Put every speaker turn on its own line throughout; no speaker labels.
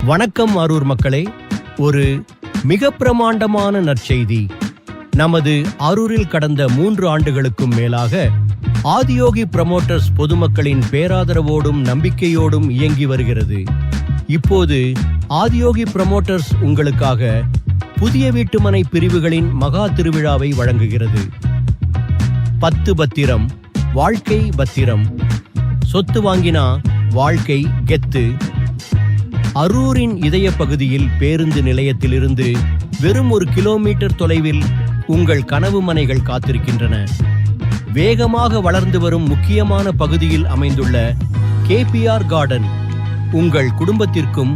வணக்கம் அரூர் மக்களே. ஒரு மிக பிரமாண்டமான நற்செய்தி. நமது அரூரில் கடந்த 3 ஆண்டுகளுக்கும் மேலாக ஆதியோகி புரமோட்டர்ஸ் பொதுமக்களின் பேராதரவோடும் நம்பிக்கையோடும் இயங்கி வருகிறது. இப்போது ஆதியோகி புரமோட்டர்ஸ் உங்களுக்காக புதிய வீட்டுமனை பிரிவுகளின் மகா திருவிழாவை வழங்குகிறது. 10 பத்திரம், வாழ்க்கை பத்திரம், சொத்து வாங்கினா வாழ்க்கை கெத்து. அரூரின் இதய பகுதியில் பேருந்து நிலையத்திலிருந்து வெறும் 1 கிலோமீட்டர் தொலைவில் உங்கள் கனவு மனைகள் காத்திருக்கின்றன. வேகமாக வளர்ந்து வரும் முக்கியமான பகுதியில் அமைந்துள்ள KPR கார்டன் உங்கள் குடும்பத்திற்கும்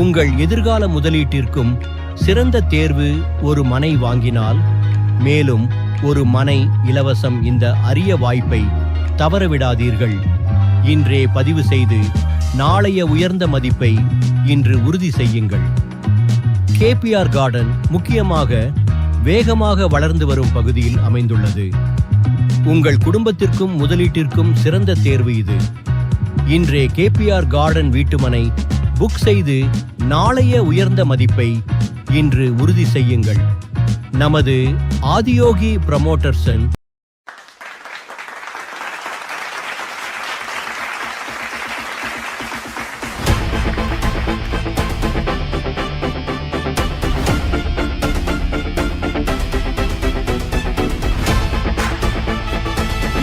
உங்கள் எதிர்கால முதலீட்டிற்கும் சிறந்த தேர்வு. ஒரு மனை வாங்கினால் மேலும் ஒரு மனை இலவசம். இந்த அரிய வாய்ப்பை தவறவிடாதீர்கள். இன்றே பதிவு செய்து நாளைய உயர்ந்த மதிப்பை இன்று உறுதி செய்யுங்கள். KPR கார்டன் முக்கியமாக வேகமாக வளர்ந்து வரும் பகுதியில் அமைந்துள்ளது. உங்கள் குடும்பத்திற்கும் முதலீட்டிற்கும் சிறந்த தேர்வு இது. இன்றே KPR கார்டன் வீட்டுமனை புக் செய்து நாளைய உயர்ந்த மதிப்பை இன்று உறுதி செய்யுங்கள். நமது ஆதியோகி புரமோட்டர்ஸன்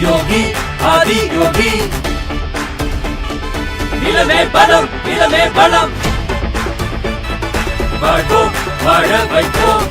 யோகி ஆதி யோகி. நிலமே பலம், நிலமே பலம், வாழ்வோம் வாழ வைப்போம்,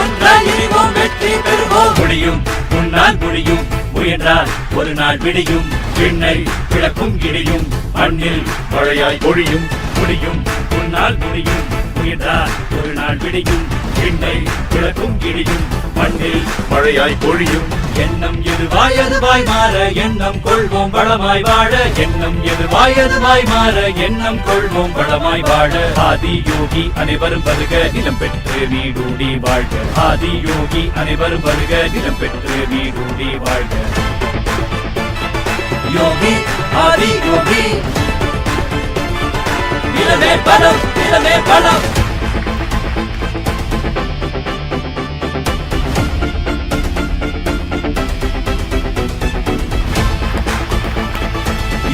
ஒன்றாய் இணைவோம் வெற்றி பெறுவோம். முடியும் முன்னால் முடியும், முயன்றால் ஒரு நாள் விடியும். விண்ணை கிழக்கும் இடியும், மண்ணில் மழையாய் பொழியும். முடியும் முன்னால் முடியும், முயன்றால் ஒரு நாள் விடியும். விண்ணை கிழக்கும் இடியும், மண்ணில் மழையாய் பொழியும். எண்ணம் எதுவாய் அதுவாய் மாற எண்ணம் கொள்வோம் வளமாய் வாழ. எண்ணம் எதுவாய் அதுவாய் மாற எண்ணம் கொள்வோம் வளமாய் வாழ. ஆதி யோகி அனைவரும் வருக, நிலம் பெற்று நீடூடி வாழ்க. ஆதி யோகி அனைவரும் வருக, நிலம் பெற்று நீடூடி வாழ்க. யோகி ஆதி யோகி. நிலமே பலம், நிலமே பலம்,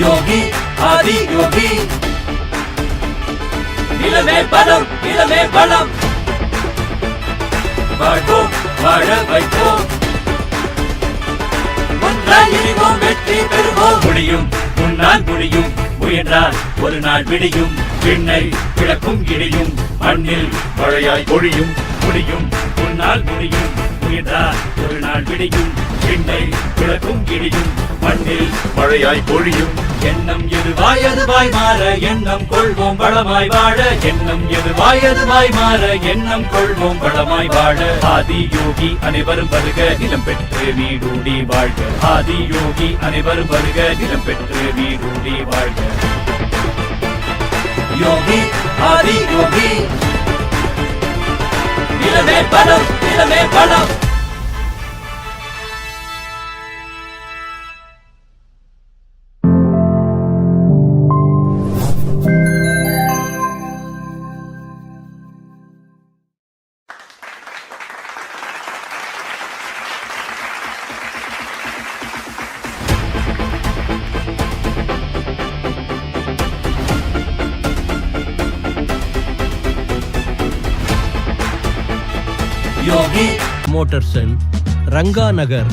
யோகி ஆதி யோகி. நிலமே பலம், நிலமே பலம், வாழ்வோம் வாழ வைப்போம், ஒன்றாய் இணைவோம் வெற்றி பெறுவோம். முடியும் முன்னால் முடியும், முயன்றால் ஒரு நாள் விடியும். விண்ணை கிழக்கும் இடியும், மண்ணில் மழையாய் பொழியும். முடியும் முன்னால் முடியும், முயன்றால் ஒரு நாள் விடியும். விண்ணை கிழக்கும் இடியும், மண்ணில் மழையாய் பொழியும். எண்ணம் எதுவாய் அதுவாய் மாற எண்ணம் கொள்வோம் வளமாய் வாழ. எண்ணம் எதுவாய் அதுவாய் மாற எண்ணம் கொள்வோம் வளமாய் வாழ. ஆதி யோகி அனைவரும் வருக, நிலம் பெற்று நீடூடி வாழ்க. ஆதி யோகி அனைவரும் வருக, நிலம் பெற்று நீடூடி வாழ்க. யோகி ஆதி யோகி. நிலமே பலம், நிலமே பலம், யோகி
மோட்டர்சன் ரங்கா நகர்.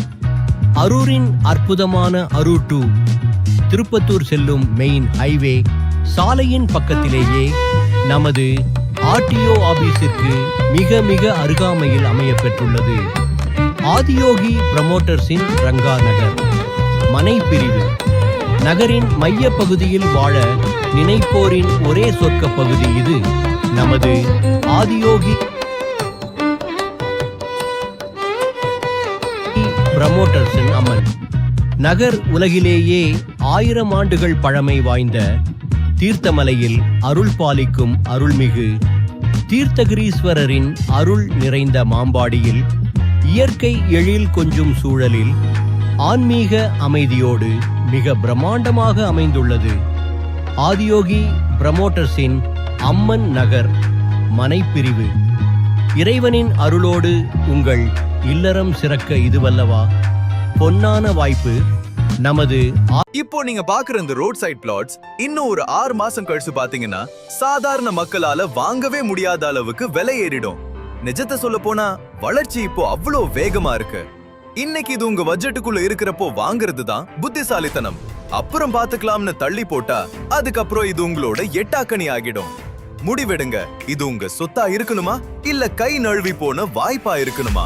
அரூரின் அற்புதமான அரூர் டு திருப்பத்தூர் செல்லும் மெயின் ஹைவே சாலையின் பக்கத்திலேயே நமது RTO ஆபீஸிற்கு மிக மிக அருகாமையில் அமைய பெற்றுள்ளது. ஆதியோகி புரமோட்டர்ஸின் ரங்கா நகர் மனை பிரிவு. நகரின் மைய பகுதியில் வாழ நினைப்போரின் ஒரே சொர்க்க பகுதி இது. நமது ஆதியோகி புரமோட்டர்ஸின் அமன் நகர். உலகிலேயே 1000 ஆண்டுகள் பழமை வாய்ந்த தீர்த்தமலையில் அருள் பாலிக்கும் அருள்மிகு தீர்த்தகிரீஸ்வரரின் அருள் நிறைந்த மாம்பாடியில் இயற்கை எழில் கொஞ்சும் சூழலில் ஆன்மீக அமைதியோடு மிக பிரம்மாண்டமாக அமைந்துள்ளது. ஆதியோகி புரமோட்டர்ஸின் அம்மன் நகர் மனைப்பிரிவு. இறைவனின் அருளோடு உங்கள் இல்லறம் சிறக்க இதுவல்லவா பொன்னான வாய்ப்பு. நமது
இப்போ நீங்க பாக்குற இந்த ரோட் சைட் பிளாட்ஸ் இன்னும் ஒரு 6 மாசம் கழிச்சு பாத்தீங்கன்னா சாதாரண மக்களால வாங்கவே முடியாத அளவுக்கு விலை ஏறிடும். நிஜத்தை சொல்ல போனா வளர்ச்சி இப்போ அவ்வளோ வேகமா இருக்கு. இன்னைக்கு இது உங்க பட்ஜெட்டுக்குள்ள இருக்கிறப்போ வாங்குறது தான் புத்திசாலித்தனம். அப்புறம் பாத்துக்கலாம்னு தள்ளி போட்டா அதுக்கப்புறம் இது உங்களோட எட்டாக்கணி ஆகிடும். முடிவெடுங்க, இது உங்க சொத்தா இருக்கணுமா இல்ல கை நழுவி போன வாய்ப்பா இருக்கணுமா?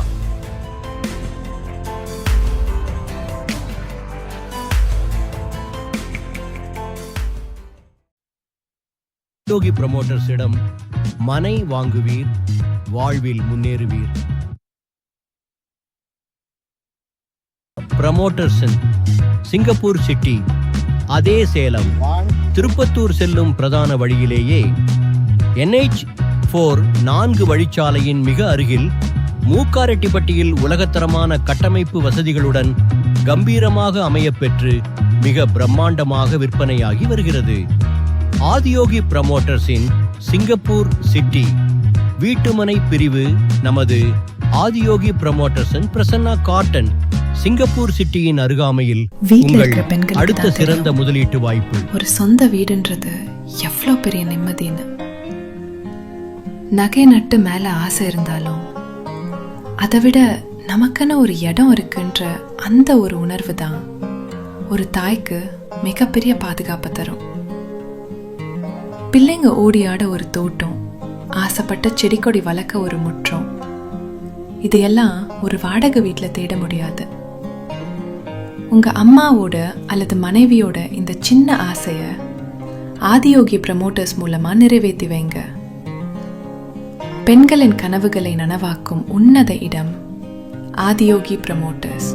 ஆதியோகி புரமோட்டர்ஸிடம் மனை வாங்குவீர், வாழ்வில் முன்னேறுவீர். புரமோட்டர்ஸின் சிங்கப்பூர் சிட்டி, அதே சேலம், திருப்பத்தூர் செல்லும் பிரதான வழியிலேயே NH4 4 வழிச்சாலையின் மிக அருகில் மூக்காரெட்டிப்பட்டியில் உலகத்தரமான கட்டமைப்பு வசதிகளுடன் கம்பீரமாக அமையப்பெற்று மிக பிரம்மாண்டமாக விற்பனையாகி வருகிறது. ஆதியோகி புரமோட்டர்ஸின் சிங்கப்பூர் சிட்டி வீட்டுமனை பிரிவு நமது ஆதியோகி புரமோட்டர்ஸின் பிரசன்னா கார்டன் சிங்கப்பூர் சிட்டியின் அருகாமையில் உங்கள் அடுத்த சிறந்த முதலீட்டு வாய்ப்பு.
ஒரு சொந்த வீடுன்றது எவ்வளோ பெரிய நிம்மதின்னு. நகை நட்டு மேல ஆசை இருந்தாலும் அதை விட நமக்குன்னு ஒரு இடம் இருக்குன்ற அந்த ஒரு உணர்வு தான் ஒரு தாய்க்கு மிகப்பெரிய பாதுகாப்பை தரும். பிள்ளைங்க ஓடி ஆட ஒரு தோட்டம், ஆசைப்பட்ட செடி கொடி வளர்க்க ஒரு முற்றம், இதையெல்லாம் ஒரு வாடகை வீட்டில் தேட முடியாது. உங்க அம்மாவோட அல்லது மனைவியோட இந்த சின்ன ஆசைய ஆதியோகி புரமோட்டர்ஸ் மூலமா நிறைவேற்றி வைங்க. பெண்களின் கனவுகளை நனவாக்கும் உன்னத இடம் ஆதியோகி புரமோட்டர்ஸ்.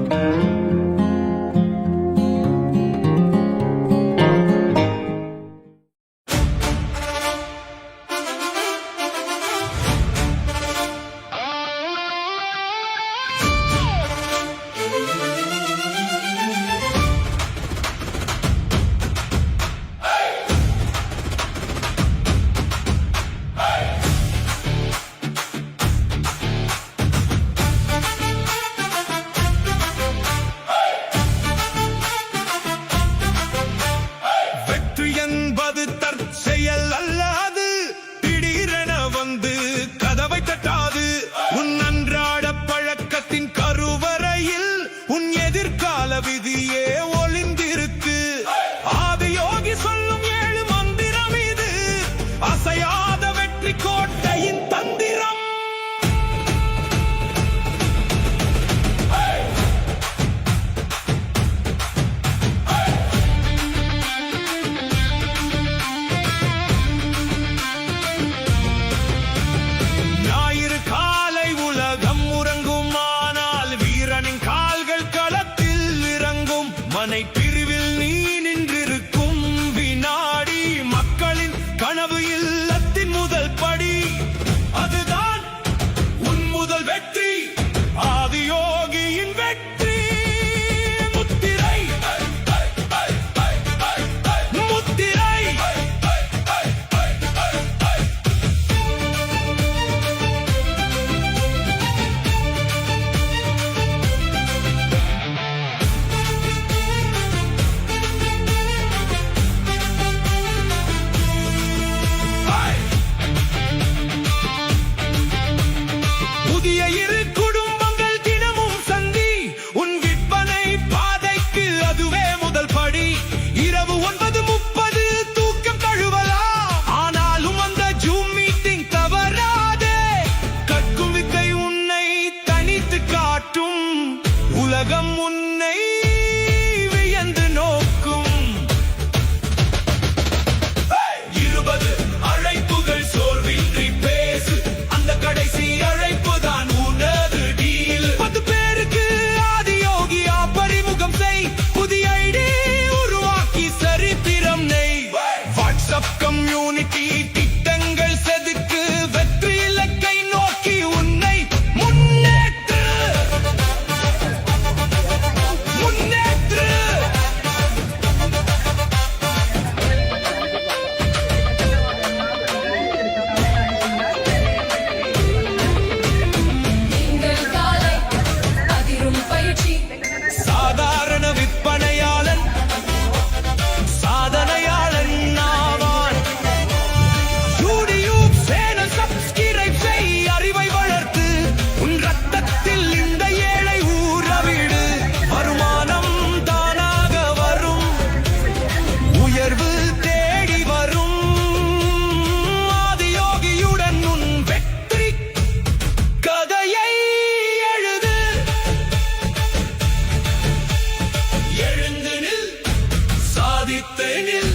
தனித்தெனில்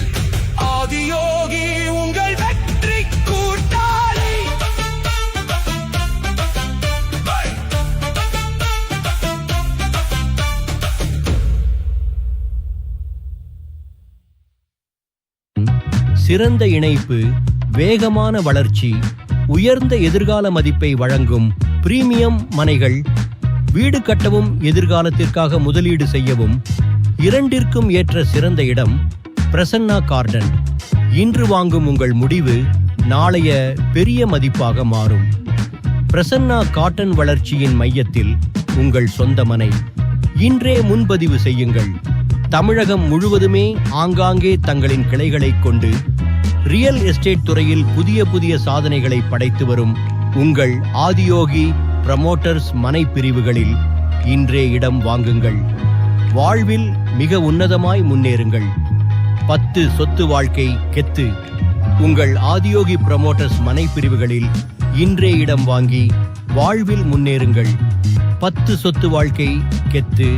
ஆதியோகி உங்கள் வெற்றி கூட்டாளி.
சிறந்த இணைப்பு, வேகமான வளர்ச்சி, உயர்ந்த எதிர்கால மதிப்பை வழங்கும் பிரீமியம் மனைகள், வீடு கட்டவும் எதிர்காலத்திற்காக முதலீடு செய்யவும் இரண்டிற்கும் ஏற்ற சிறந்த இடம் பிரசன்னா கார்டன். இன்று வாங்கும் உங்கள் முடிவு நாளைய பெரிய மதிப்பாக மாறும். பிரசன்னா காட்டன் வளர்ச்சியின் மையத்தில் உங்கள் சொந்த மனை. இன்றே முன்பதிவு செய்யுங்கள். தமிழகம் முழுவதுமே ஆங்காங்கே தங்களின் கிளைகளைக் கொண்டு ரியல் எஸ்டேட் துறையில் புதிய சாதனைகளை படைத்து வரும் உங்கள் ஆதியோகி ப்ரமோட்டர்ஸ் மனை பிரிவுகளில் இன்றே இடம் வாங்குங்கள். வாழ்வில் மிக உன்னதமாய் முன்னேறுங்கள். 10 சொத்து வாழ்க்கை கெத்து. உங்கள் ஆதியோகி ப்ரமோட்டர்ஸ் மனை பிரிவுகளில் இன்றே இடம் வாங்கி வாழ்வில் முன்னேறுங்கள். 10 சொத்து வாழ்க்கை கெத்து.